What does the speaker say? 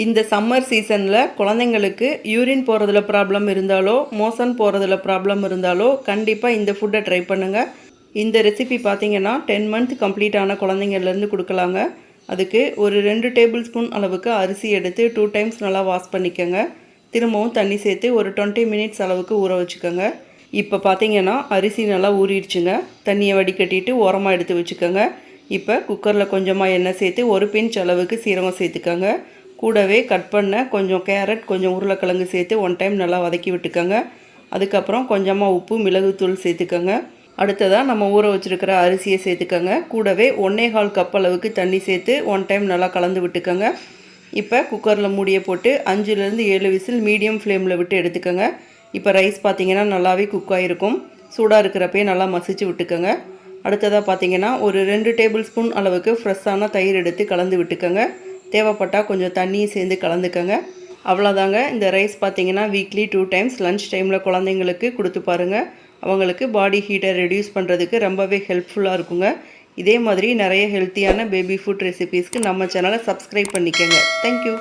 இந்த சம்மர் சீசனில் குழந்தைங்களுக்கு யூரின் போகிறதுல ப்ராப்ளம் இருந்தாலோ மோஷன் போகிறதுல ப்ராப்ளம் இருந்தாலோ கண்டிப்பாக இந்த ஃபுட்டை ட்ரை பண்ணுங்கள். இந்த ரெசிபி பார்த்திங்கன்னா 10 மந்த் கம்ப்ளீட் ஆன குழந்தைங்கள்லேருந்து கொடுக்கலாங்க. அதுக்கு ஒரு 2 டேபிள் ஸ்பூன் அளவுக்கு அரிசி எடுத்து 2 டைம்ஸ் நல்லா வாஷ் பண்ணிக்கோங்க. திரும்பவும் தண்ணி சேர்த்து ஒரு 20 மினிட்ஸ் அளவுக்கு ஊற வச்சுக்கோங்க. இப்போ பார்த்திங்கன்னா அரிசி நல்லா ஊறிடுச்சுங்க. தண்ணியை வடிகட்டிட்டு ஓரமாக எடுத்து வச்சுக்கோங்க. இப்போ குக்கரில் கொஞ்சமாக எண்ணெய் சேர்த்து ஒரு பிஞ்ச் அளவுக்கு சீரகம் சேர்த்துக்கோங்க. கூடவே கட் பண்ண கொஞ்சம் கேரட், கொஞ்சம் உருளைக்கிழங்கு சேர்த்து 1 டைம் நல்லா வதக்கி விட்டுக்கோங்க. அதுக்கப்புறம் கொஞ்சமாக உப்பு, மிளகுத்தூள் சேர்த்துக்கோங்க. அடுத்ததாக நம்ம ஊற வச்சுருக்கிற அரிசியை சேர்த்துக்கோங்க. கூடவே 1.25 கப் அளவுக்கு தண்ணி சேர்த்து 1 டைம் நல்லா கலந்து விட்டுக்கோங்க. இப்போ குக்கரில் மூடியை போட்டு 5லேருந்து 7 விசில் மீடியம் ஃப்ளேமில் விட்டு எடுத்துக்கோங்க. இப்போ ரைஸ் பார்த்திங்கன்னா நல்லாவே குக் ஆகிருக்கும். சூடாக இருக்கிறப்பே நல்லா மசிச்சு விட்டுக்கோங்க. அடுத்ததாக பார்த்திங்கன்னா ஒரு 2 டேபிள் ஸ்பூன் அளவுக்கு ஃப்ரெஷ்ஷான தயிர் எடுத்து கலந்து விட்டுக்கோங்க. தேவைப்பட்டால் கொஞ்சம் தண்ணியும் சேர்ந்து கலந்துக்கோங்க. அவ்வளோதாங்க. இந்த ரைஸ் பார்த்திங்கன்னா வீக்லி 2 டைம்ஸ் லன்ச் டைமில் குழந்தைங்களுக்கு கொடுத்து பாருங்கள். அவங்களுக்கு பாடி ஹீட்டை ரெடியூஸ் பண்ணுறதுக்கு ரொம்பவே ஹெல்ப்ஃபுல்லாக இருக்குங்க. இதே மாதிரி நிறைய ஹெல்த்தியான பேபி ஃபுட் ரெசிபீஸ்க்கு நம்ம சேனலை சப்ஸ்கிரைப் பண்ணிக்கோங்க. தேங்க்யூ.